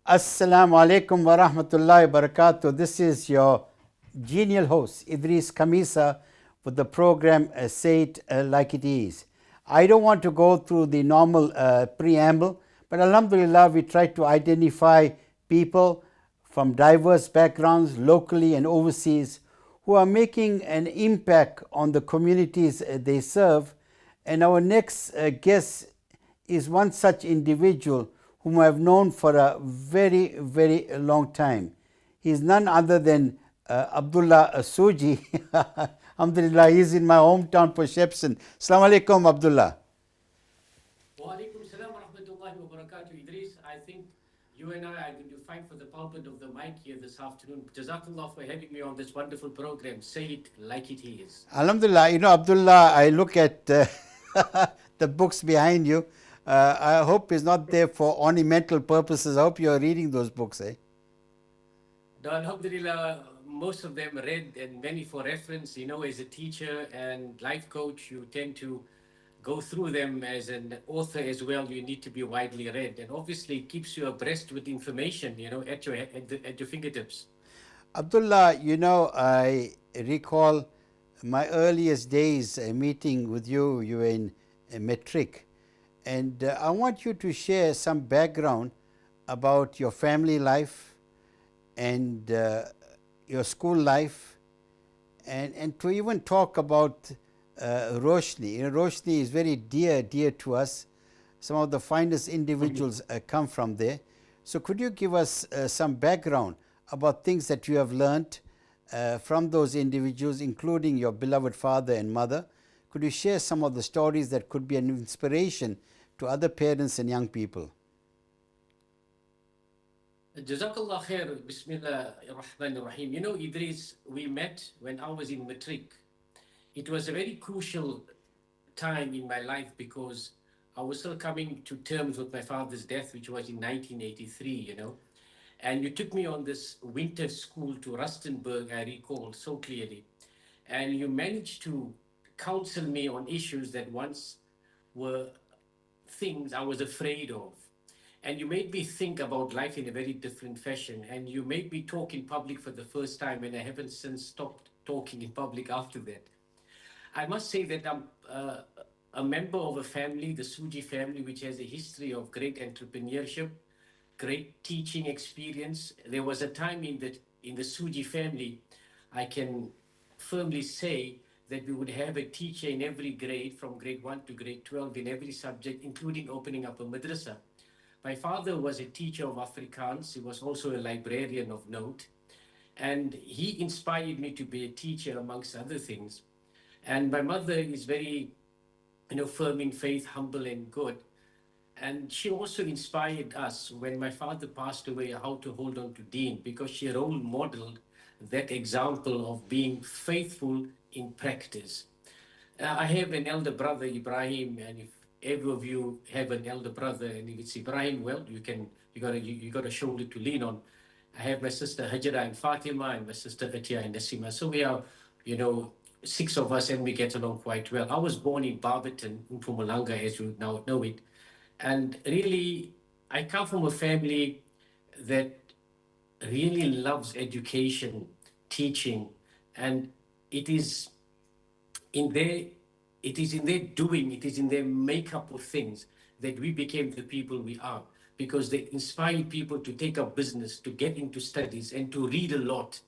Assalamu alaikum wa rahmatullahi wa barakatuh. This is your genial host, Idris Kamisa, with the program Say It Like It Is. I don't want to go through the normal preamble, but Alhamdulillah, we try to identify people from diverse backgrounds, locally and overseas, who are making an impact on the communities they serve. And our next guest is one such individual whom I have known for a very, very long time. He is none other than Abdulla Sujee. Alhamdulillah, he is in my hometown, Perception. Assalamu alaikum, Abdullah. Wa alaikum salam wa rahmatullahi wa barakatuh. Idris, I think you and I are going to fight for the pulpit of the mic here this afternoon. Jazakallah for having me on this wonderful program. Say it like it is. Alhamdulillah, Abdullah, I look at the books behind you. I hope it's not there for ornamental purposes. I hope you are reading those books, eh? Now, alhamdulillah, most of them read and many for reference. As a teacher and life coach, you tend to go through them. As an author as well, you need to be widely read. And obviously, it keeps you abreast with information, at your fingertips. Abdullah, I recall my earliest days meeting with you. You were in Metric. And I want you to share some background about your family life and your school life, and to even talk about Roshni. Roshni is very dear to us. Some of the finest individuals come from there. So could you give us some background about things that you have learned from those individuals, including your beloved father and mother? Could you share some of the stories that could be an inspiration to other parents and young people? Jazakallah khair, Bismillah ar-Rahman ar-Rahim. Idris, we met when I was in Matric. It was a very crucial time in my life because I was still coming to terms with my father's death, which was in 1983. And you took me on this winter school to Rustenburg, I recall so clearly. And you managed to counsel me on issues that once were things I was afraid of. And you made me think about life in a very different fashion. And you made me talk in public for the first time, and I haven't since stopped talking in public after that. I must say that I'm a member of a family, the Sujee family, which has a history of great entrepreneurship, great teaching experience. There was a time in the Sujee family, I can firmly say that we would have a teacher in every grade, from grade 1 to grade 12, in every subject, including opening up a madrasa. My father was a teacher of Afrikaans. He was also a librarian of note. And he inspired me to be a teacher, amongst other things. And my mother is very, firm in faith, humble and good. And she also inspired us when my father passed away how to hold on to Deen, because she role modeled that example of being faithful in practice. I have an elder brother, Ibrahim, and if every of you have an elder brother, and if it's Ibrahim, well, you got a shoulder to lean on. I have my sister Hajra and Fatima, and my sister Atia and Nasima. So we are, you know, six of us, and we get along quite well. I was born in Barberton, Mpumalanga, as you now know it, and really, I come from a family that really loves education, teaching, and it is in their it is in their doing, it is in their makeup of things that we became the people we are, because they inspired people to take up business, to get into studies, and to read a lot.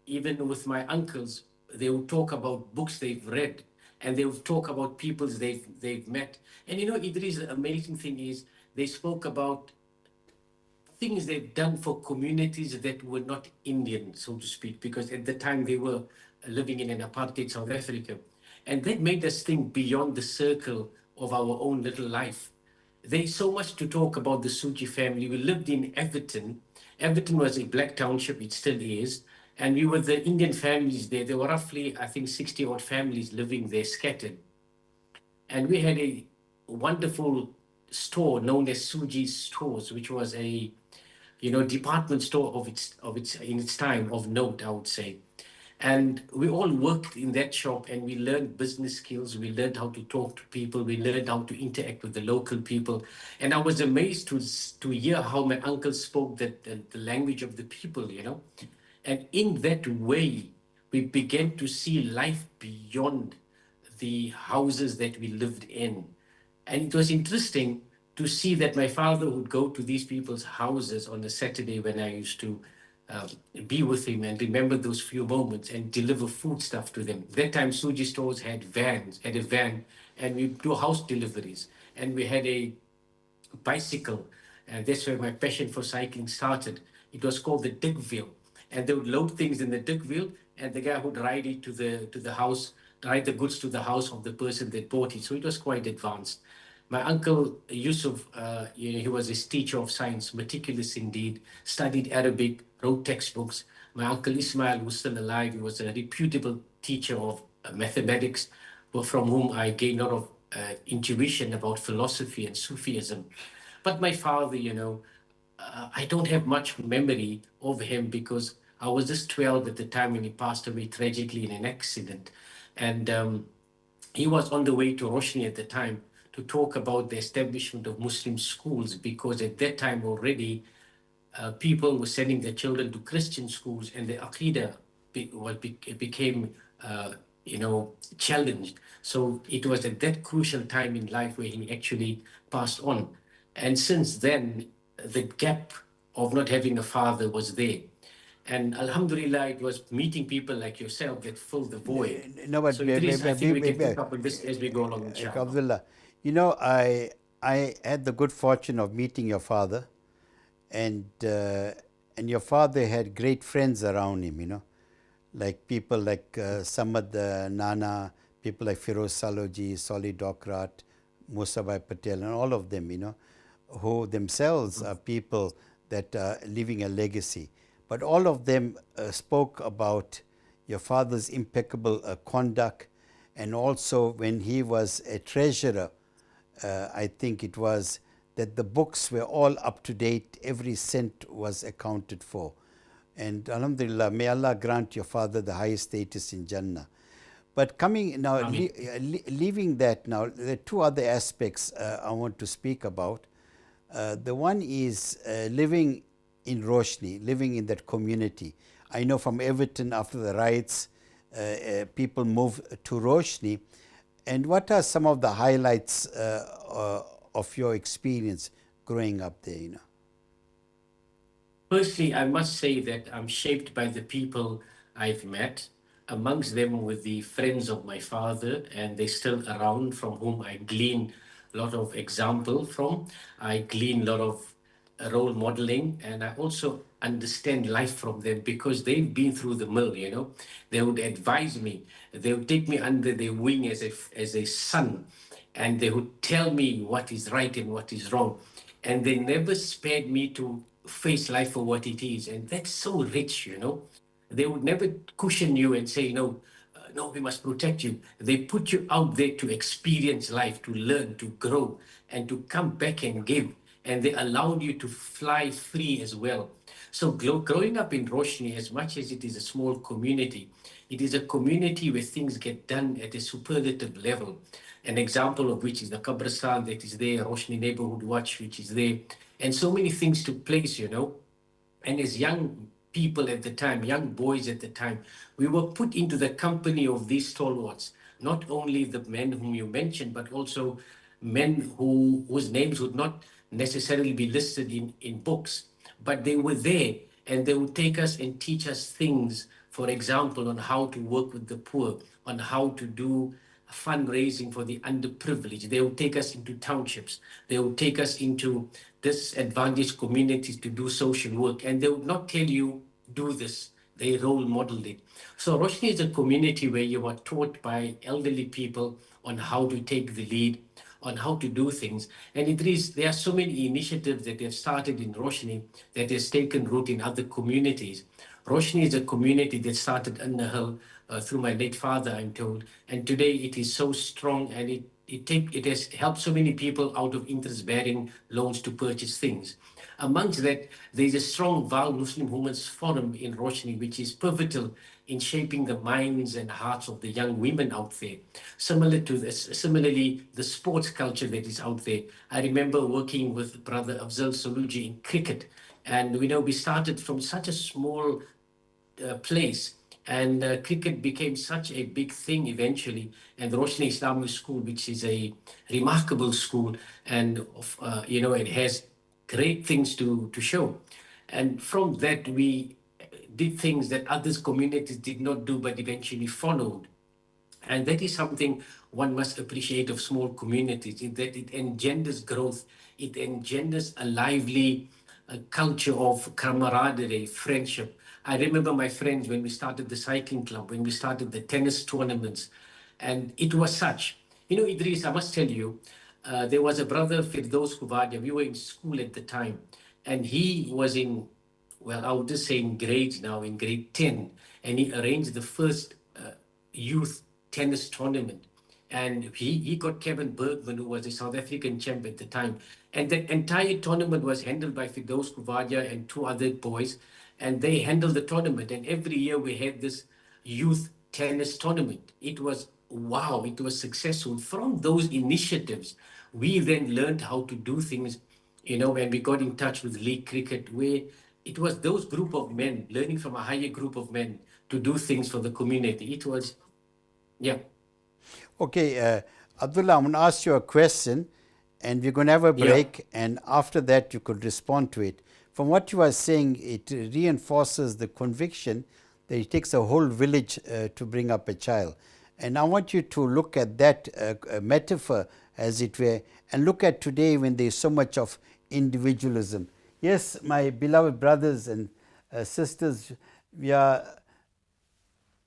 Even with my uncles, they would talk about books they've read, and they would talk about people they've met. And Idris, the amazing thing is they spoke about things they've done for communities that were not Indian, so to speak, because at the time they were living in an apartheid South Africa. And that made us think beyond the circle of our own little life. There's so much to talk about the Suji family. We lived in Everton. Everton was a black township, it still is. And we were the Indian families there. There were roughly, I think, 60 odd families living there scattered. And we had a wonderful store known as Suji Stores, which was a department store of its in its time of note, I would say. And we all worked in that shop and we learned business skills. We learned how to talk to people. We learned how to interact with the local people. And I was amazed to hear how my uncle spoke the language of the people, you know. And in that way, we began to see life beyond the houses that we lived in. And it was interesting to see that my father would go to these people's houses on a Saturday when I used to um, be with him and remember those few moments and deliver food stuff to them. That time, Suji stores had a van, and we do house deliveries. And we had a bicycle, and that's where my passion for cycling started. It was called the Dick Wheel, and they would load things in the Dick Wheel, and the guy would ride it to the house, ride the goods to the house of the person that bought it. So it was quite advanced. My uncle Yusuf, he was a teacher of science, meticulous indeed, studied Arabic, wrote textbooks. My uncle Ismail was still alive. He was a reputable teacher of mathematics, from whom I gained a lot of intuition about philosophy and Sufism. But my father, I don't have much memory of him because I was just 12 at the time when he passed away tragically in an accident. And he was on the way to Roshni at the time to talk about the establishment of Muslim schools because at that time already people were sending their children to Christian schools, and the Aqidah became, challenged. So it was at that crucial time in life where he actually passed on. And since then, the gap of not having a father was there. And Alhamdulillah, it was meeting people like yourself that filled the void. No, but So Idris, I think we can pick up on this as we go along, inshallah. Abdullah, I had the good fortune of meeting your father, and your father had great friends around him, like people like Samad Nana, people like Firoz Saloji, Soli Dokrat, Musabai Patel, and all of them, who themselves are people that are leaving a legacy. But all of them spoke about your father's impeccable conduct, and also when he was a treasurer, I think it was that the books were all up to date, every cent was accounted for. And Alhamdulillah, may Allah grant your father the highest status in Jannah. But coming now, Ameen. leaving that now, there are two other aspects I want to speak about. The one is living in Roshni, living in that community. I know from Everton after the riots, people moved to Roshni. And what are some of the highlights of your experience growing up there? Firstly, I must say that I'm shaped by the people I've met, amongst them with the friends of my father, and they're still around, from whom I glean a lot of example from. I glean a lot of role modeling, and I also understand life from them because they've been through the mill. They would advise me. They would take me under their wing as a son, and they would tell me what is right and what is wrong. And they never spared me to face life for what it is. And that's so rich. They would never cushion you and say, no, we must protect you. They put you out there to experience life, to learn, to grow, and to come back and give. And they allowed you to fly free as well. So growing up in Roshni, as much as it is a small community, it is a community where things get done at a superlative level. An example of which is the Kabristan that is there, Roshni Neighborhood Watch, which is there. And so many things took place. And as young people at the time, young boys at the time, we were put into the company of these stalwarts, not only the men whom you mentioned, but also men whose names would not necessarily be listed in books, but they were there and they would take us and teach us things, for example, on how to work with the poor, on how to do fundraising for the underprivileged. They would take us into townships. They would take us into disadvantaged communities to do social work. And they would not tell you, do this. They role modeled it. So Roshni is a community where you are taught by elderly people on how to take the lead, on how to do things. And Idris, there are so many initiatives that have started in Roshni that has taken root in other communities. Roshni is a community that started in Nahal through my late father, I'm told. And today it is so strong, and it has helped so many people out of interest-bearing loans to purchase things. Amongst that, there is a strong Val Muslim Women's Forum in Roshni, which is pivotal in shaping the minds and hearts of the young women out there. Similarly, the sports culture that is out there. I remember working with Brother Abdulla Sujee in cricket, and we started from such a small place. And cricket became such a big thing eventually. And the Roshni Islamic School, which is a remarkable school, and it has great things to show. And from that, we did things that others communities did not do, but eventually followed. And that is something one must appreciate of small communities, in that it engenders growth, it engenders a lively culture of camaraderie, friendship. I remember my friends when we started the cycling club, when we started the tennis tournaments, and it was such. Idris, I must tell you, there was a brother, Firdaus Kuvadia. We were in school at the time, and he was in, well, I would just say in grades now, in grade 10, and he arranged the first youth tennis tournament. And he got Kevin Bergman, who was a South African champ at the time. And the entire tournament was handled by Firdaus Kuvadia and two other boys. And they handled the tournament. And every year we had this youth tennis tournament. It was wow, it was successful. From those initiatives, we then learned how to do things, when we got in touch with league cricket, where it was those group of men learning from a higher group of men to do things for the community. It was, yeah, Okay, Abdullah, I'm going to ask you a question and we're going to have a yeah. break, and after that you could respond to it. From what you are saying, it reinforces the conviction that it takes a whole village to bring up a child. And I want you to look at that metaphor, as it were, and look at today when there is so much of individualism. Yes, my beloved brothers and sisters, we are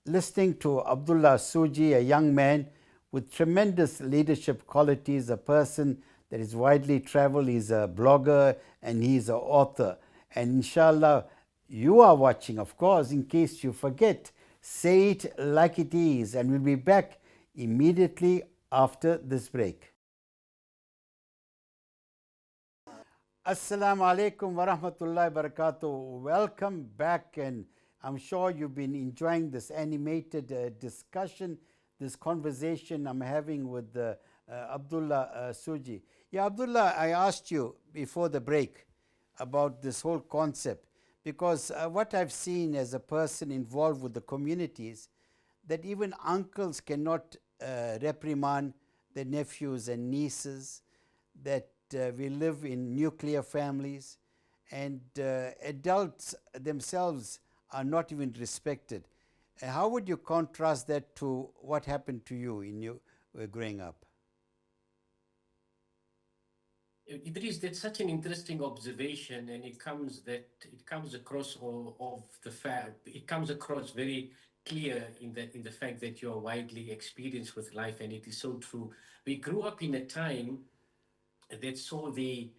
listening to Abdulla Sujee, a young man with tremendous leadership qualities, a person that is widely traveled. He's a blogger and he's an author. And inshallah, you are watching, of course, in case you forget. Say it like it is, and we'll be back immediately after this break. Assalamu alaikum wa rahmatullahi wa barakatuh. Welcome back, and I'm sure you've been enjoying this animated discussion, this conversation I'm having with Abdulla Sujee. Yeah, Abdullah, I asked you before the break about this whole concept because what I've seen as a person involved with the communities, that even uncles cannot reprimand their nephews and nieces, that we live in nuclear families, and adults themselves are not even respected. How would you contrast that to what happened to you in your growing up? Idris, that's such an interesting observation, and it comes across it comes across very clear in the fact that you are widely experienced with life, and it is so true. We grew up in a time that saw the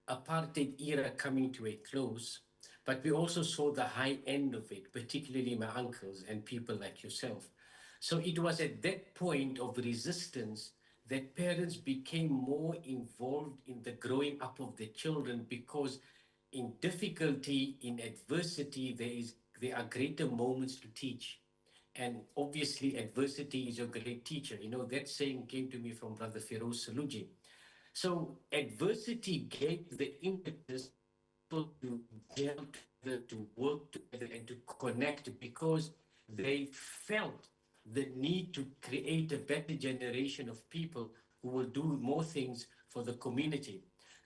apartheid era coming to a close, but we also saw the high end of it, particularly my uncles and people like yourself. So it was at that point of resistance that parents became more involved in the growing up of their children, because in difficulty, in adversity, there are greater moments to teach. And obviously, adversity is your great teacher. That saying came to me from Brother Feroz Saluji. So adversity gave the impetus people to gel together, to work together, and to connect, because they felt the need to create a better generation of people who will do more things for the community.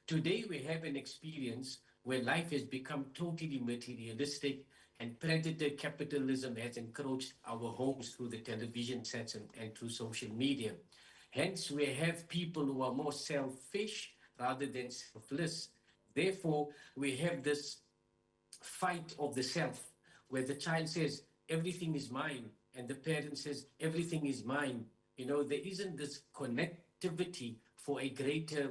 Today, we have an experience where life has become totally materialistic, and predator capitalism has encroached our homes through the television sets and through social media. Hence, we have people who are more selfish rather than selfless. Therefore, we have this fight of the self, where the child says, everything is mine, and the parent says, everything is mine. There isn't this connectivity for a greater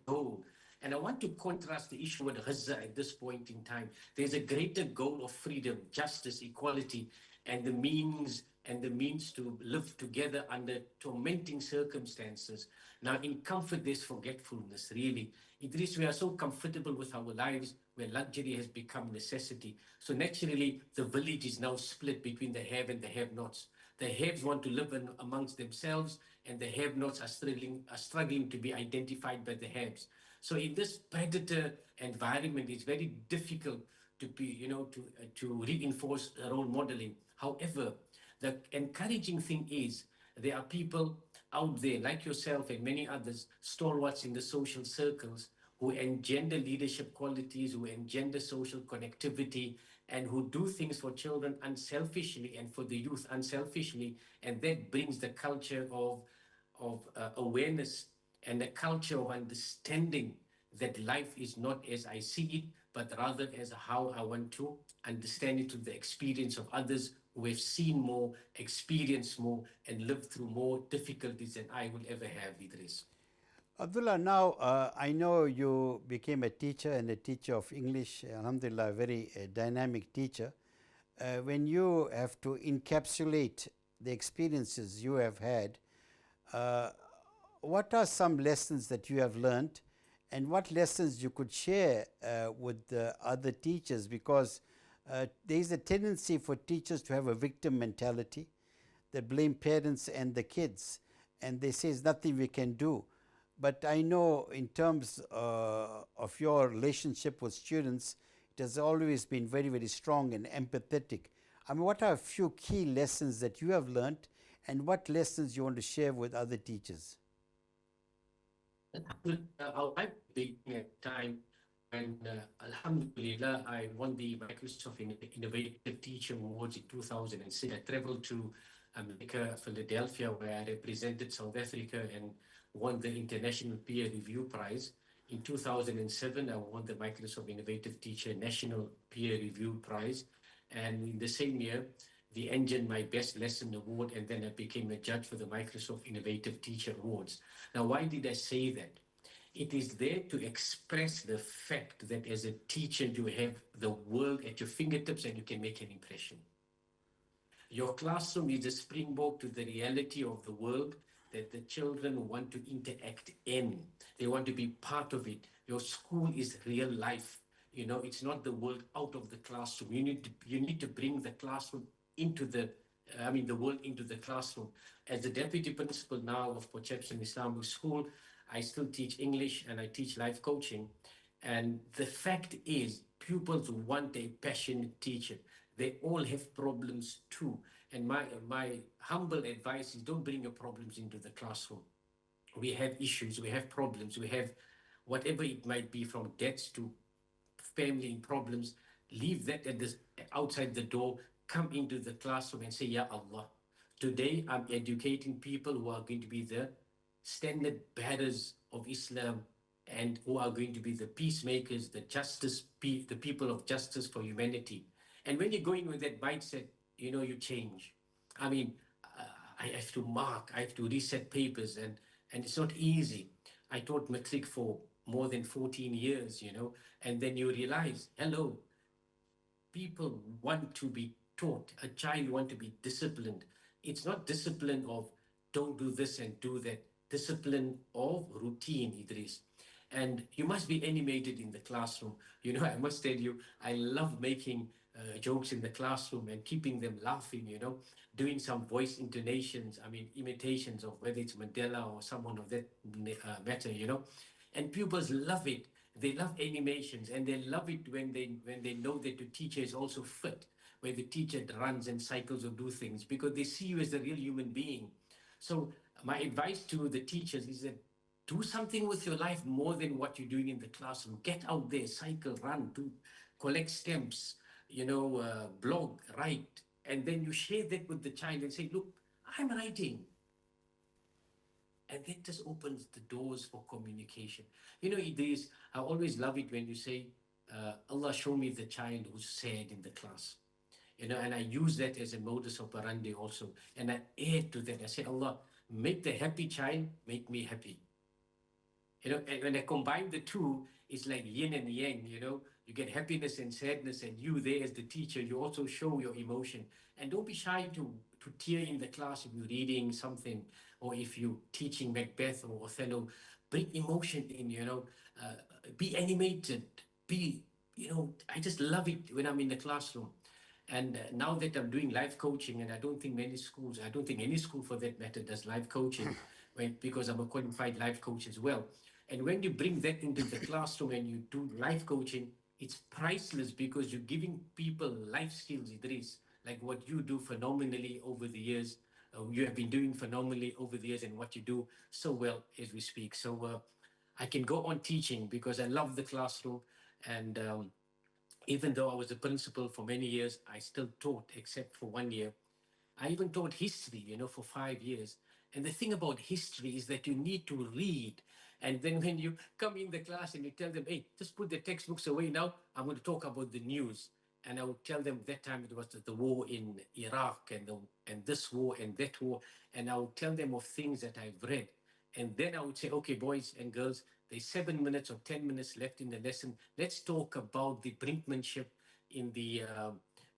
goal. And I want to contrast the issue with Gaza at this point in time. There's a greater goal of freedom, justice, equality, and the means and the means to live together under tormenting circumstances. Now, in comfort, there's forgetfulness, really. Idris, we are so comfortable with our lives where luxury has become necessity. So naturally, the village is now split between the have and the have-nots. The haves want to live amongst themselves, and the have-nots are struggling to be identified by the haves. So in this predator environment, it's very difficult to be, to reinforce role modeling. However, the encouraging thing is there are people out there like yourself and many others, stalwarts in the social circles, who engender leadership qualities, who engender social connectivity, and who do things for children unselfishly and for the youth unselfishly. And that brings the culture of awareness and a culture of understanding that life is not as I see it, but rather as how I want to understand it through the experience of others who have seen more, experienced more, and lived through more difficulties than I will ever have, Idris. Abdullah, now I know you became a teacher and a teacher of English, alhamdulillah, a very dynamic teacher. When you have to encapsulate the experiences you have had, uh, what are some lessons that you have learned, and what lessons you could share with the other teachers? Because there is a tendency for teachers to have a victim mentality. They blame parents and the kids, and they say there's nothing we can do. But I know in terms of your relationship with students, it has always been very, very strong and empathetic. I mean, what are a few key lessons that you have learned, and what lessons you want to share with other teachers? Our life began at a time when, Alhamdulillah, I won the Microsoft Innovative Teacher Awards in 2006. I traveled to America, Philadelphia, where I represented South Africa and won the International Peer Review Prize. In 2007, I won the Microsoft Innovative Teacher National Peer Review Prize. And in the same year, the Engine My Best Lesson Award, and then I became a judge for the Microsoft Innovative Teacher Awards. Now, why did I say that? It is there to express the fact that as a teacher, you have the world at your fingertips and you can make an impression. Your classroom is a springboard to the reality of the world that the children want to interact in. They want to be part of it. Your school is real life. It's not the world out of the classroom. You need to bring the classroom into the world into the classroom. As the deputy principal now of Perception Islamic School, I still teach English and I teach life coaching. And the fact is, pupils want a passionate teacher. They all have problems too. And my humble advice is don't bring your problems into the classroom. We have issues, we have problems, we have whatever it might be, from debts to family problems. Leave that outside the door. Come into the classroom and say, Ya Allah, today I'm educating people who are going to be the standard bearers of Islam, and who are going to be the peacemakers, the people of justice for humanity. And when you go in with that mindset, you change. I mean, I have to mark, I have to reset papers, and it's not easy. I taught matric for more than 14 years, and then you realize, hello, people want to be taught. A child want to be disciplined. It's not discipline of don't do this and do that. Discipline of routine, Idris. And you must be animated in the classroom. I must tell you, I love making jokes in the classroom and keeping them laughing, doing some voice intonations, imitations of whether it's Mandela or someone of that matter, and pupils love it. They love animations, and they love it when they know that the teacher is also fit, where the teacher runs and cycles or do things, because they see you as a real human being. So my advice to the teachers is that do something with your life more than what you're doing in the classroom. Get out there, cycle, run, do, collect stamps, blog, write, and then you share that with the child and say, look, I'm writing. And that just opens the doors for communication. Idris, I always love it when you say, Allah, show me the child who's sad in the class. And I use that as a modus operandi also. And I add to that, I say, Allah, make the happy child, make me happy. And when I combine the two, it's like yin and yang, you get happiness and sadness, and you there as the teacher, you also show your emotion. And don't be shy to to tear in the class if you're reading something, or if you're teaching Macbeth or Othello. Bring emotion in, uh, be animated, be, I just love it when I'm in the classroom. And now that I'm doing life coaching, and I don't think many schools, I don't think any school for that matter does life coaching, because I'm a qualified life coach as well. And when you bring that into the classroom and you do life coaching, it's priceless, because you're giving people life skills, Idris, like what you do phenomenally over the years. You have been doing phenomenally over the years, and what you do so well as we speak. So I can go on teaching because I love the classroom. And even though I was a principal for many years, I still taught, except for 1 year. I even taught history, for 5 years. And the thing about history is that you need to read. And then when you come in the class and you tell them, hey, just put the textbooks away now, I'm going to talk about the news. And I would tell them that time it was the war in Iraq, and this war and that war. And I would tell them of things that I've read. And then I would say, okay, boys and girls, there's 7 minutes or 10 minutes left in the lesson. Let's talk about the brinkmanship in the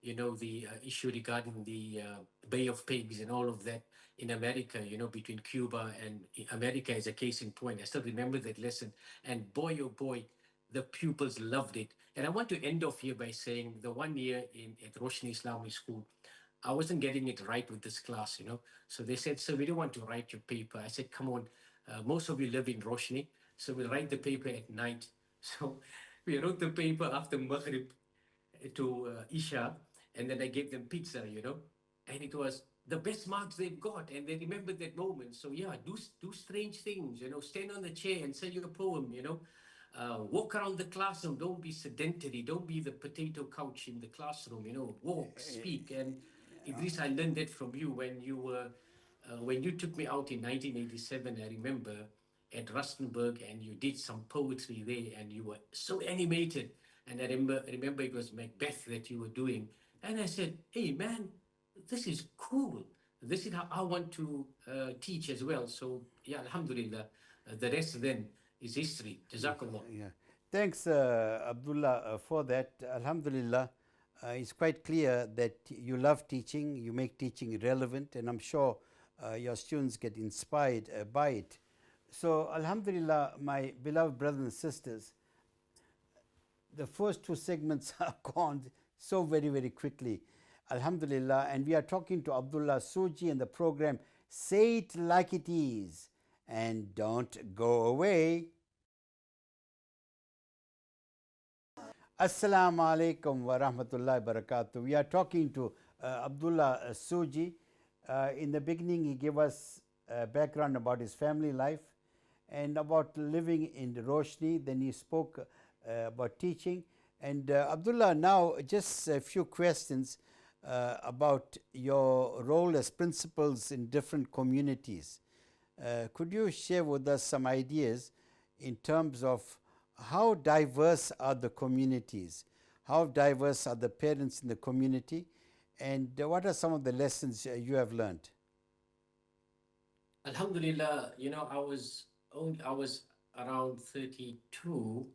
the issue regarding the Bay of Pigs and all of that in America, between Cuba and America as a case in point. I still remember that lesson. And boy, oh boy, the pupils loved it. And I want to end off here by saying the 1 year at Roshni Islamic School, I wasn't getting it right with this class. So they said, so we don't want to write your paper. I said, come on, most of you live in Roshni, so we'll write the paper at night. So we wrote the paper after Maghrib to Isha, and then I gave them pizza. And it was the best marks they've got, and they remembered that moment. So yeah, do strange things. Stand on the chair and say your poem. Walk around the classroom. Don't be sedentary. Don't be the potato couch in the classroom. Walk, speak. And Idris, I learned that from you when you took me out in 1987. I remember at Rustenburg, and you did some poetry there, and you were so animated. And I remember it was Macbeth that you were doing. And I said, hey, man, this is cool. This is how I want to teach as well. So, yeah, Alhamdulillah. The rest then is history. Jazakallah. Yeah. Thanks, Abdullah, for that. Alhamdulillah, it's quite clear that you love teaching, you make teaching relevant, and I'm sure your students get inspired by it. So, Alhamdulillah, my beloved brothers and sisters, the first two segments are gone so very, very quickly. Alhamdulillah. And we are talking to Abdulla Sujee in the program Say It Like It Is. And don't go away. Assalamu alaikum wa rahmatullahi wa barakatuh. We are talking to Abdulla Sujee. In the beginning, he gave us a background about his family life and about living in Roshni. Then he spoke about teaching. And Abdullah, now just a few questions about your role as principals in different communities. Could you share with us some ideas in terms of how diverse are the communities? How diverse are the parents in the community? And what are some of the lessons you have learned? Alhamdulillah, I was around 32,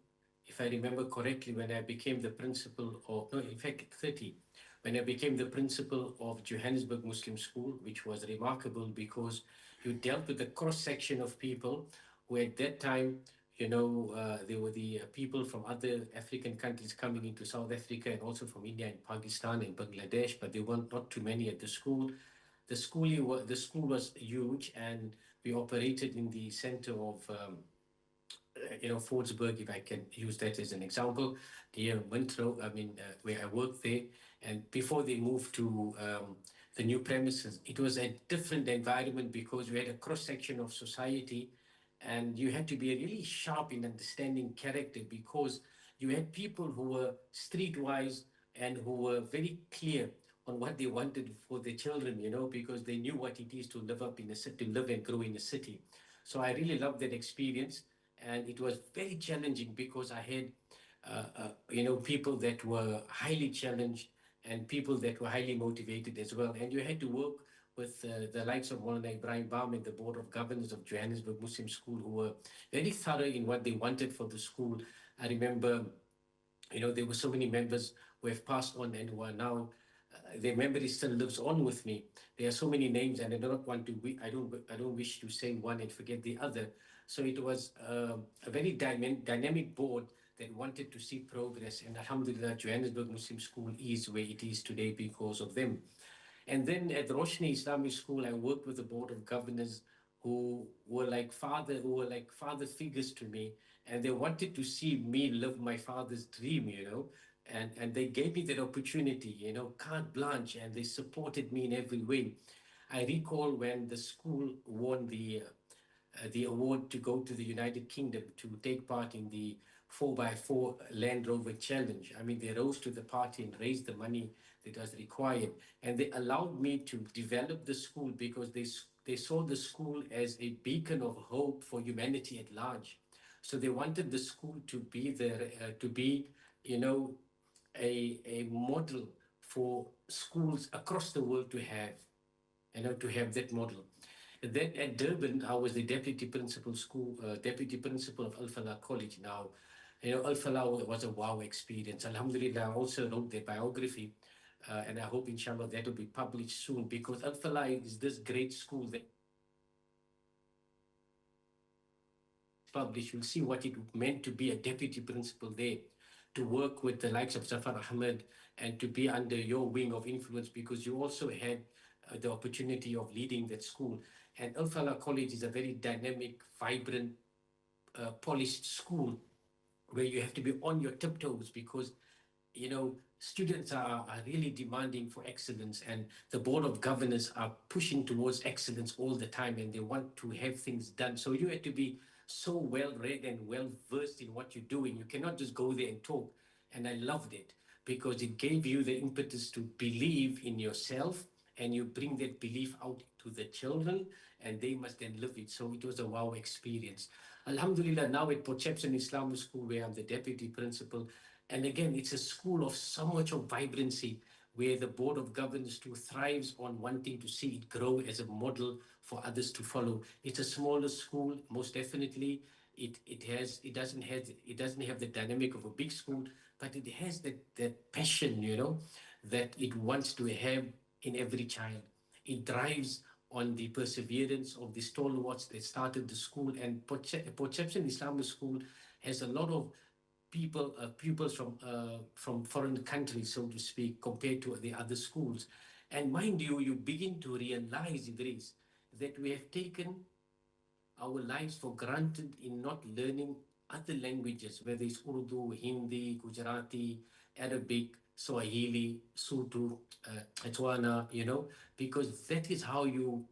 if I remember correctly, when I became the principal, or no, in fact 30, when I became the principal of Johannesburg Muslim School, which was remarkable because you dealt with a cross section of people who at that time, there were the people from other African countries coming into South Africa, and also from India and Pakistan and Bangladesh, but there weren't not too many at the school. The school was huge, and we operated in the center of Fordsburg, if I can use that as an example, near Winthrop, where I worked there. And before they moved to the new premises, it was a different environment because we had a cross section of society, and you had to be really sharp in understanding character, because you had people who were streetwise and who were very clear on what they wanted for their children, because they knew what it is to live up in a city, to live and grow in a city. So I really loved that experience, and it was very challenging because I had, people that were highly challenged and people that were highly motivated as well. And you had to work with the likes of Maulana Ibrahim Bam and the Board of Governors of Johannesburg Muslim School, who were very thorough in what they wanted for the school. I remember, there were so many members who have passed on and who are now their memory still lives on with me. There are so many names, and I do not want to. I don't wish to say one and forget the other. So it was a very dynamic board that wanted to see progress, and Alhamdulillah, Johannesburg Muslim School is where it is today because of them. And then at Roshni Islamic School, I worked with the board of governors who were like father figures to me, and they wanted to see me live my father's dream, and they gave me that opportunity, carte blanche, and they supported me in every way. I recall when the school won the award to go to the United Kingdom to take part in the 4x4 Land Rover Challenge. I mean, they rose to the party and raised the money that was required. And they allowed me to develop the school because they saw the school as a beacon of hope for humanity at large. So they wanted the school to be there, to be, you know, a model for schools across the world to have, to have that model. And then at Durban, I was the deputy principal of Al Falah College. Now, Al Falah was a wow experience. Alhamdulillah, I also wrote their biography, and I hope, inshallah, that will be published soon because Al Falah is this great school that published. You'll see what it meant to be a deputy principal there, to work with the likes of Zafar Ahmed and to be under your wing of influence because you also had the opportunity of leading that school. And Al Falah College is a very dynamic, vibrant, polished school where you have to be on your tiptoes because students are really demanding for excellence, and the board of governors are pushing towards excellence all the time, and they want to have things done. So you have to be so well read and well versed in what you're doing. You cannot just go there and talk. And I loved it because it gave you the impetus to believe in yourself, and you bring that belief out to the children, and they must then live it. So it was a wow experience. Alhamdulillah, now at Port Shepstone Islamic School, where I'm the deputy principal, and again, it's a school of so much of vibrancy, where the board of governors too thrives on wanting to see it grow as a model for others to follow. It's a smaller school, most definitely. It doesn't have the dynamic of a big school, but it has that passion, that it wants to have in every child. It drives on the perseverance of the stalwarts that started the school. And Port Shepstone Islamic School has a lot of pupils from foreign countries, so to speak, compared to the other schools. And mind you, you begin to realize, Idris, that we have taken our lives for granted in not learning other languages, whether it's Urdu, Hindi, Gujarati, Arabic, Swahili, Sutu, Etswana, because that is how you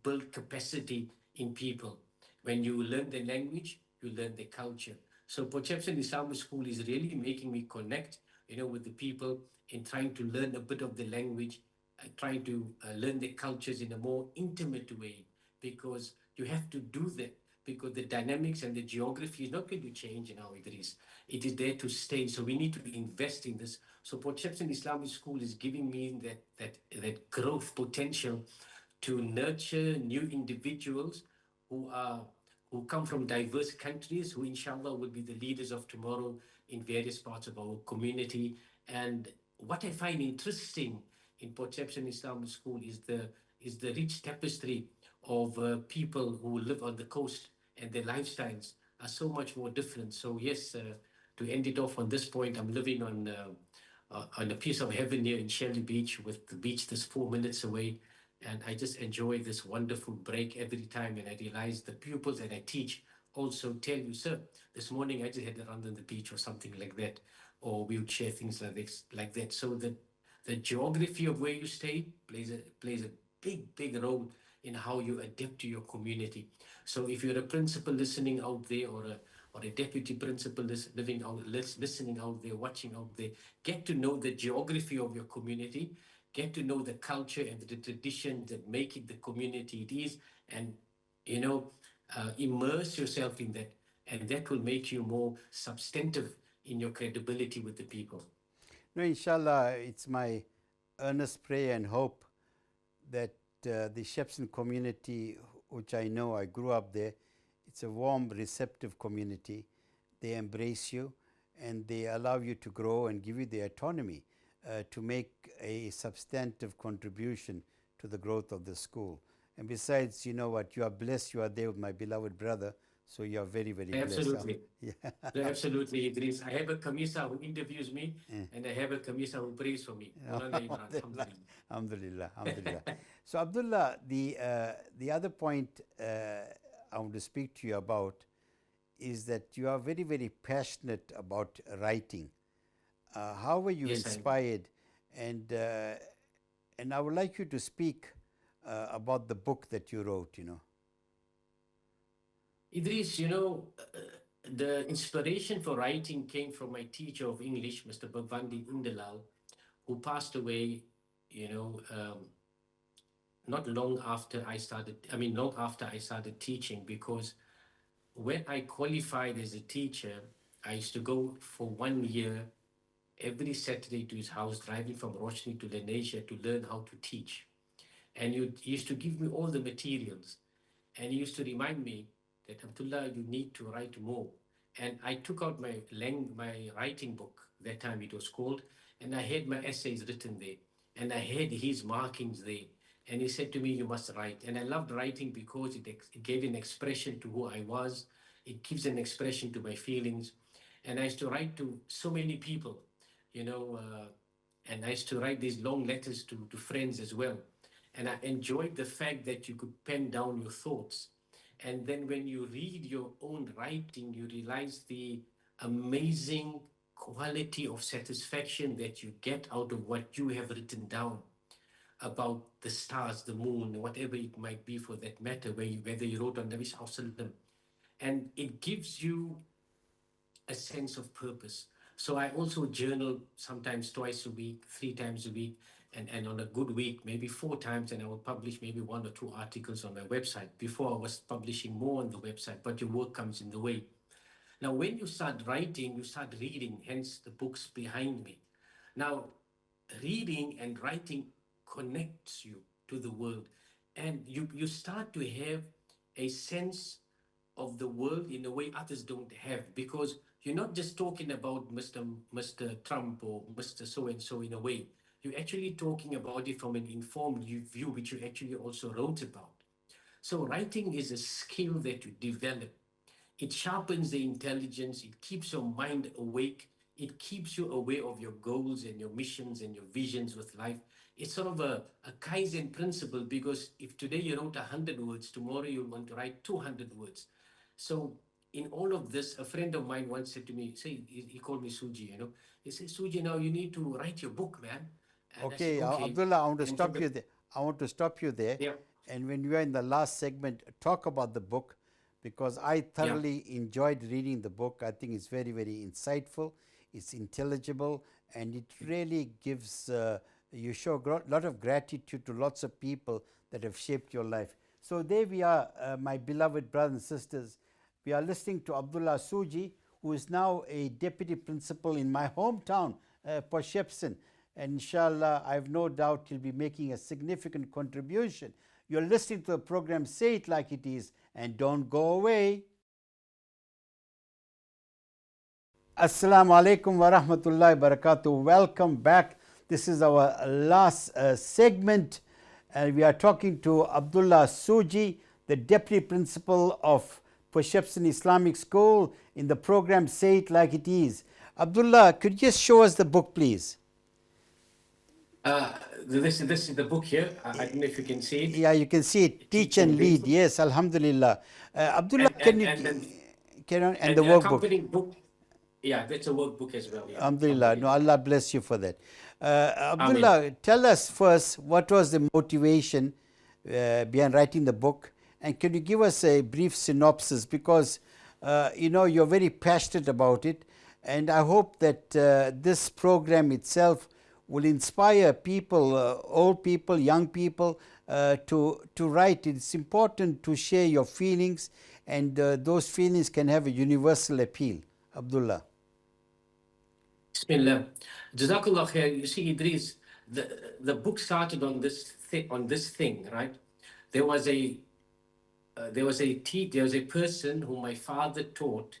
build capacity in people. When you learn the language, you learn the culture. So Port Shepstone Islamic School is really making me connect, with the people in trying to learn a bit of the language, trying to learn the cultures in a more intimate way, because you have to do that because the dynamics and the geography is not going to change now, Idris. It is there to stay. So we need to invest in this. So Port Shepstone Islamic School is giving me that growth potential to nurture new individuals who are who come from diverse countries, who inshallah will be the leaders of tomorrow in various parts of our community. And what I find interesting in Port Shepstone Islamic School is the rich tapestry of people who live on the coast, and their lifestyles are so much more different. So yes, to end it off on this point, I'm living on a piece of heaven here in Shelley Beach, with the beach that's 4 minutes away. And I just enjoy this wonderful break every time. And I realize the pupils that I teach also tell you, sir, this morning I just had a run on the beach or something like that. Or we would share things like that. So the geography of where you stay plays a big role in how you adapt to your community. So if you're a principal listening out there, or a deputy principal listening out there, watching out there, get to know the geography of your community, get to know the culture and the traditions that make it the community it is, and immerse yourself in that, and that will make you more substantive in your credibility with the people. No, inshallah, it's my earnest prayer and hope that the Shepstone community, which I know, I grew up there, it's a warm, receptive community. They embrace you and they allow you to grow and give you the autonomy to make a substantive contribution to the growth of the school. And besides, you know what, you are blessed, you are there with my beloved brother, so you are very, very blessed. Absolutely. Yeah. Absolutely, Idris. I have a Kamisa who interviews me, and I have a Kamisa who prays for me. Maulana Imran, Alhamdulillah, alhamdulillah. alhamdulillah, alhamdulillah. So, Abdullah, the other point I want to speak to you about is that you are very, very passionate about writing. How were you Yes, I am. inspired? And I would like you to speak about the book that you wrote. Idris, the inspiration for writing came from my teacher of English, Mr. Bhavandi Indalal, who passed away, you know, not long after long after I started teaching, because when I qualified as a teacher, I used to go for 1 year every Saturday to his house, driving from Roshni to Lenasia to learn how to teach. And he used to give me all the materials. And he used to remind me that, Abdullah, you need to write more. And I took out my writing book, that time it was called, and I had my essays written there. And I had his markings there. And he said to me, you must write. And I loved writing because it gave an expression to who I was. It gives an expression to my feelings. And I used to write to so many people, you know, and I used to write these long letters to friends as well. And I enjoyed the fact that you could pen down your thoughts. And then when you read your own writing, you realize the amazing quality of satisfaction that you get out of what you have written down about the stars, the moon, whatever it might be for that matter, whether you wrote on Nabi Sallallahu Alaihi Wasallam. And it gives you a sense of purpose. So I also journal sometimes twice a week, 3 times a week, and on a good week, maybe 4 times, and I will publish maybe 1 or 2 articles on my website. Before I was publishing more on the website, but your work comes in the way. Now, when you start writing, you start reading, hence the books behind me. Now, reading and writing connects you to the world, and you start to have a sense of the world in a way others don't have, because you're not just talking about Mr. Trump or Mr. So and so in a way. You're actually talking about it from an informed view, which you actually also wrote about. So writing is a skill that you develop. It sharpens the intelligence, it keeps your mind awake, it keeps you aware of your goals and your missions and your visions with life. It's sort of a Kaizen principle, because if today you wrote 100 words, tomorrow you want to write 200 words. So in all of this, a friend of mine once said to me, he called me Sujee, He said, Sujee, now you need to write your book, man. And I said, Okay, okay. Abdullah, I want to And from stop you there. I want to stop you there. yeah, And when we are in the last segment, talk about the book, because I yeah. thoroughly enjoyed reading the book. I think it's very, very insightful, it's intelligible, and it really gives, you show a lot of gratitude to lots of people that have shaped your life. So there we are, my beloved brothers and sisters. We are listening to Abdulla Sujee, who is now a deputy principal in my hometown, Port Shepstone. And inshallah, I have no doubt he'll be making a significant contribution. You're listening to the program Say It Like It Is, and don't go away. Assalamu alaikum wa rahmatullahi wa barakatuh. Welcome back. This is our last segment, and we are talking to Abdulla Sujee, the deputy principal of Port Shepstone Islamic School, in the program Say It Like It Is. Abdullah, could you just show us the book, please? This is the book here. I don't know if you can see it. Yeah, you can see it. Teach and lead. Yes, Alhamdulillah. Abdullah, can you And then carry on? And and the the workbook. accompanying book, yeah, that's a workbook as well. Yeah, Alhamdulillah. No, alhamdulillah. Allah bless you for that. Amen. Abdullah, tell us first what was the motivation behind writing the book, and can you give us a brief synopsis, because you're very passionate about it, and I hope that this program itself will inspire people, old people, young people, to write. It's important to share your feelings, and those feelings can have a universal appeal. Abdullah. Bismillah. Jazakallah khair. You see, Idris, the book started on this thing, right? There was a there was a person whom my father taught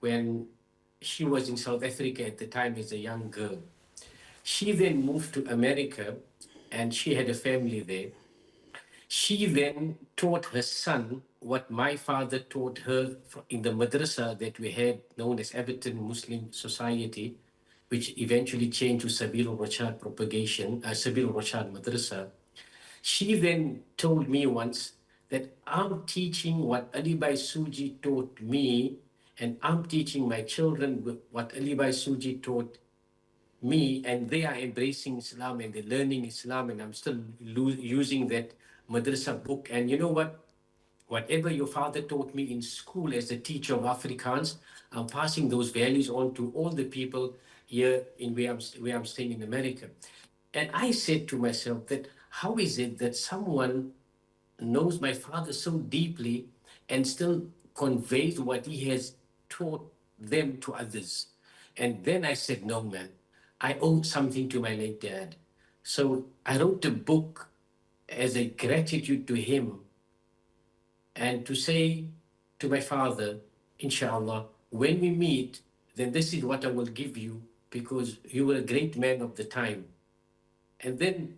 when she was in South Africa at the time as a young girl. She then moved to America and she had a family there. She then taught her son what my father taught her in the madrasa that we had, known as Everton Muslim Society, which eventually changed to Sabil Rashad Propagation, Sabil Rashad Madrasa. She then told me once that I'm teaching what Ali Bai Suji taught me, and I'm teaching my children what Ali Bai Suji taught me, and they are embracing Islam and they're learning Islam, and I'm still using that madrasa book. And you know what? Whatever your father taught me in school as a teacher of Afrikaans, I'm passing those values on to all the people here in where I'm staying in America. And I said to myself that how is it that someone knows my father so deeply and still conveys what he has taught them to others? And then I said, no, man, I owe something to my late dad. So I wrote a book as a gratitude to him and to say to my father, inshallah, when we meet, then this is what I will give you because you were a great man of the time. And then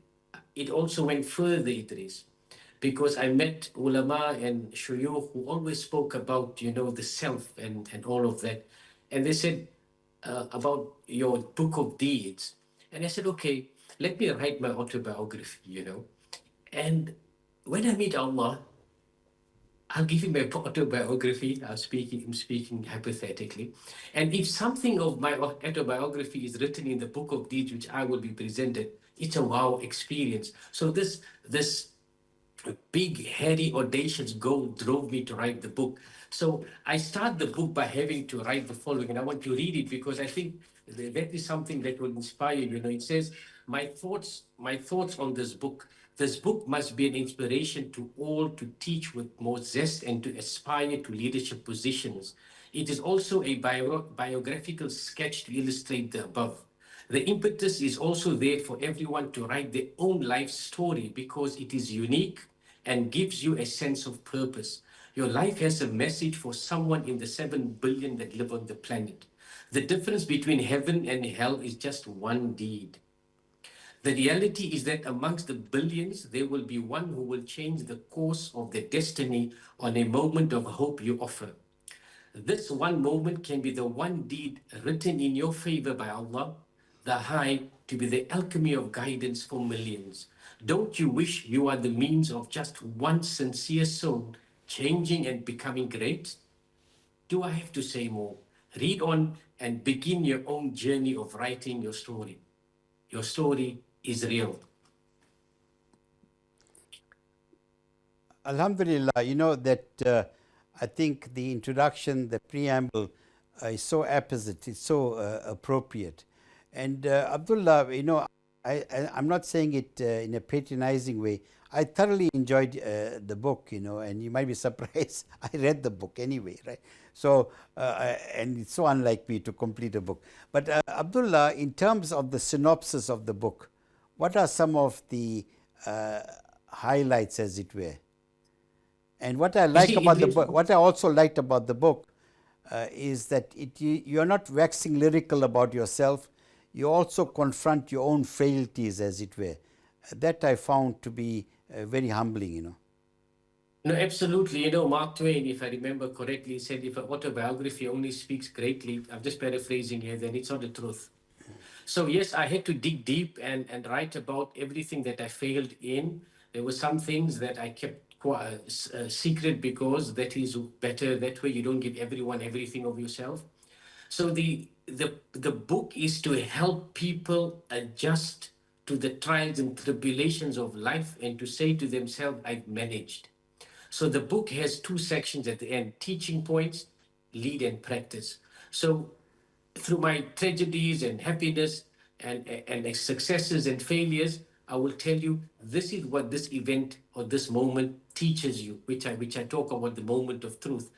it also went further, Idris, because I met ulama and shuyukh who always spoke about, the self and all of that. And they said about your book of deeds. And I said, okay, let me write my autobiography. And when I meet Allah, I'll give him my autobiography. I'm speaking hypothetically. And if something of my autobiography is written in the book of deeds, which I will be presented, it's a wow experience. So this big, hairy, audacious goal drove me to write the book. So I start the book by having to write the following, and I want to read it because I think that is something that will inspire you. It says, my thoughts on this book. This book must be an inspiration to all to teach with more zest and to aspire to leadership positions. It is also a biographical sketch to illustrate the above. The impetus is also there for everyone to write their own life story because it is unique and gives you a sense of purpose. Your life has a message for someone in the 7 billion that live on the planet. The difference between heaven and hell is just one deed. The reality is that amongst the billions, there will be one who will change the course of their destiny on a moment of hope you offer. This one moment can be the one deed written in your favor by Allah, the High, to be the alchemy of guidance for millions. Don't you wish you are the means of just one sincere soul changing and becoming great? Do I have to say more? Read on and begin your own journey of writing your story. Your story is real. Alhamdulillah, you know that I think the introduction, the preamble is so apposite, it's so appropriate. And Abdullah, I'm not saying it in a patronizing way. I thoroughly enjoyed the book, and you might be surprised. I read the book anyway, right? So, and it's so unlike me to complete a book. But Abdullah, in terms of the synopsis of the book, what are some of the highlights, as it were? And what I You like see, about the Idris, book, what I also liked about the book, is that you're not waxing lyrical about yourself. You also confront your own frailties, as it were. That I found to be very humbling. no, absolutely. Mark Twain, if I remember correctly, said if an autobiography only speaks greatly, I'm just paraphrasing here, then it's not the truth. So, yes, I had to dig deep and write about everything that I failed in. There were some things that I kept secret because that is better. That way, you don't give everyone everything of yourself. So the book is to help people adjust to the trials and tribulations of life and to say to themselves, I've managed. So the book has two sections at the end: teaching points, lead and practice. So through my tragedies and happiness and successes and failures, I will tell you this is what this event or this moment teaches you, which I talk about the moment of truth.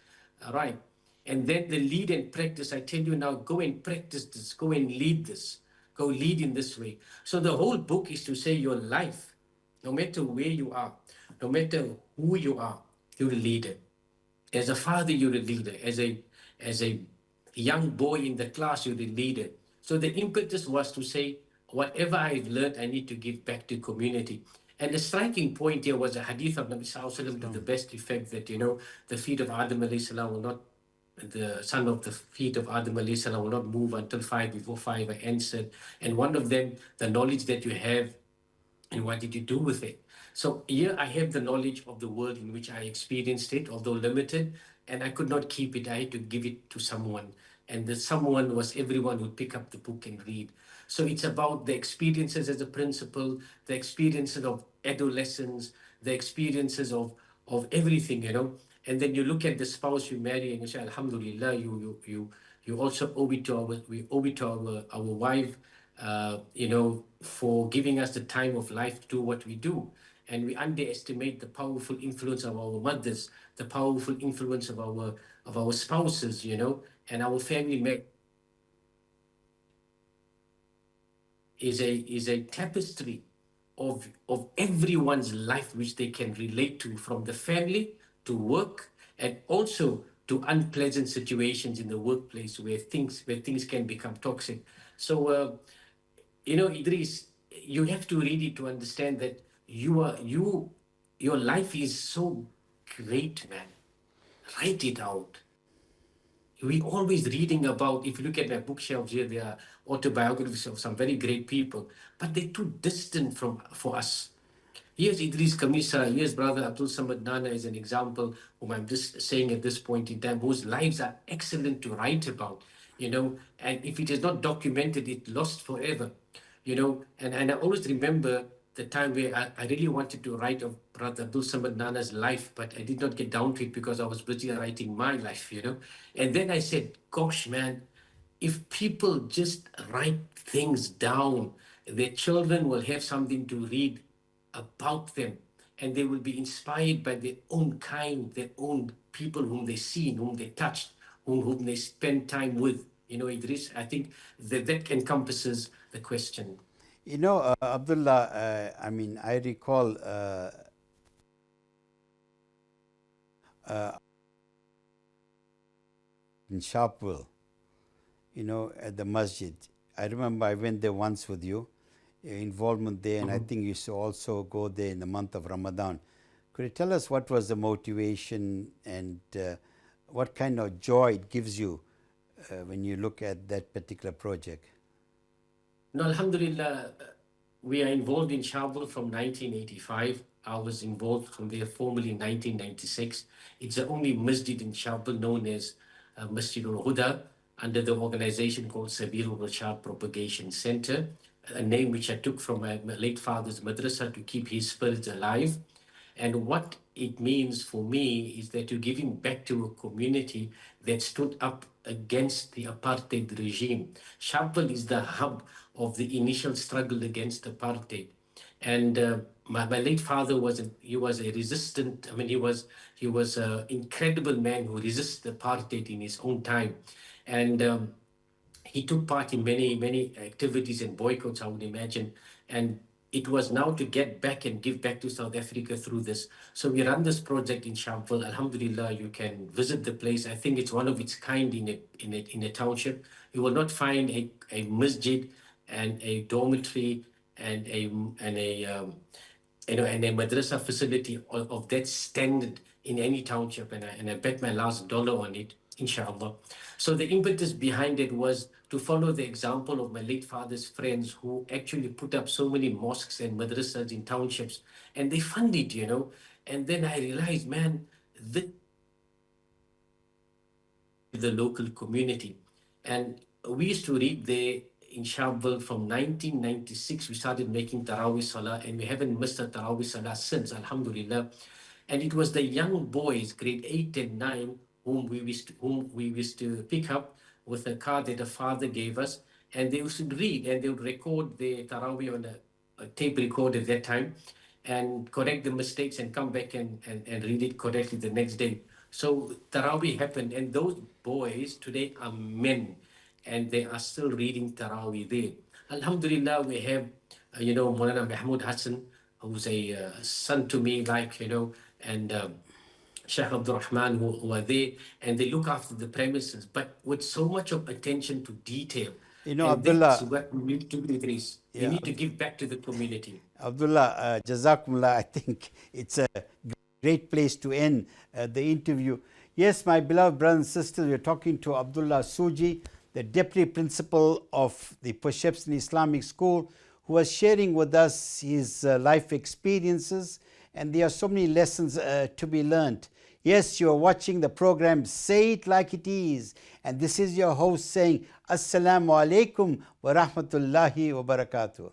All right. And then the lead and practice, I tell you now, go and practice this, go and lead this, go lead in this way. So the whole book is to say your life, no matter where you are, no matter who you are, you're a leader. As a father, you're a leader. As a young boy in the class, you're a leader. So the impetus was to say, whatever I've learned, I need to give back to community. And the striking point here was a hadith of Nabi Sallallahu Alaihi Wasallam to the best effect that, the feet of Adam alayhi salam will not, the son of the feet of Adam alayhi salam will not move until five, before five are answered. And one of them, the knowledge that you have, and what did you do with it? So here I have the knowledge of the world in which I experienced it, although limited, and I could not keep it. I had to give it to someone. And the someone was everyone who would pick up the book and read. So it's about the experiences as a principal, the experiences of adolescence, the experiences of everything, And then you look at the spouse you marry and you say, Alhamdulillah, you also owe it to we owe it to our wife, for giving us the time of life to do what we do. And we underestimate the powerful influence of our mothers, the powerful influence of our spouses, and our family is a tapestry of everyone's life which they can relate to, from the family to work, and also to unpleasant situations in the workplace where things can become toxic. So Idris, you have to read it to understand that your life is so great, man. Write it out. We always reading about, if you look at my bookshelves here, there are autobiographies of some very great people, but they're too distant for us. Here's Idris Kamisa, here's Brother Abdul Samad Nana as an example, whom I'm just saying at this point in time, whose lives are excellent to write about, and if it is not documented, it's lost forever, and I always remember the time where I really wanted to write of Brother Abdul Samad Nana's life, but I did not get down to it because I was busy writing my life. And then I said, gosh, man, if people just write things down, their children will have something to read about them, and they will be inspired by their own kind, their own people whom they see, whom they touched, whom they spend time with. Idris, I think that encompasses the question. Abdullah, I mean, I recall in Sharpeville, at the masjid. I remember I went there once with you, your involvement there, and I think you used to also go there in the month of Ramadan. Could you tell us what was the motivation and what kind of joy it gives you when you look at that particular project? No, Alhamdulillah, we are involved in Shabul from 1985. I was involved from there formally in 1996. It's the only masjid in Shabul known as Masjidul Huda, under the organization called Sabilul Rashad Propagation Center, a name which I took from my late father's madrasa to keep his spirit alive. And what it means for me is that you're giving back to a community that stood up against the apartheid regime. Sharpeville is the hub of the initial struggle against apartheid. And my late father was a resistant. I mean, he was an incredible man who resisted apartheid in his own time, and he took part in many activities and boycotts, I would imagine. And it was now to get back and give back to South Africa through this. So we run this project in Sharpeville. Alhamdulillah, you can visit the place. I think it's one of its kind in a township. You will not find a masjid and a dormitory and a madrasa facility of that standard in any township, and I bet my last dollar on it, inshallah. So the impetus behind it was to follow the example of my late father's friends who actually put up so many mosques and madrasas in townships, and they fund it. And then I realized, man, the local community. And we used to read there in Sharpeville from 1996. We started making Taraweeh Salah, and we haven't missed a Taraweeh Salah since, Alhamdulillah. And it was the young boys, grade 8 and 9, whom we used to pick up with a card that a father gave us, and they used to read, and they would record the Taraweeh on a tape recorder at that time, and correct the mistakes and come back and read it correctly the next day. So Taraweeh happened, and those boys today are men, and they are still reading Taraweeh there. Alhamdulillah, we have, Maulana Mahmoud Hassan, who's a son to me, and Sheikh Abdul Rahman, who are there, and they look after the premises, but with so much of attention to detail. You know, And that's Abdullah, what we need to do, Idris. We yeah, need to give back to the community. Abdullah, Jazakumullah, I think it's a great place to end the interview. Yes, my beloved brothers and sisters, we're talking to Abdulla Sujee, the Deputy Principal of the Perception Islamic School, who was sharing with us his life experiences, and there are so many lessons to be learned. Yes, you are watching the program Say It Like It Is, and this is your host saying Assalamu alaikum wa rahmatullahi wa barakatuh.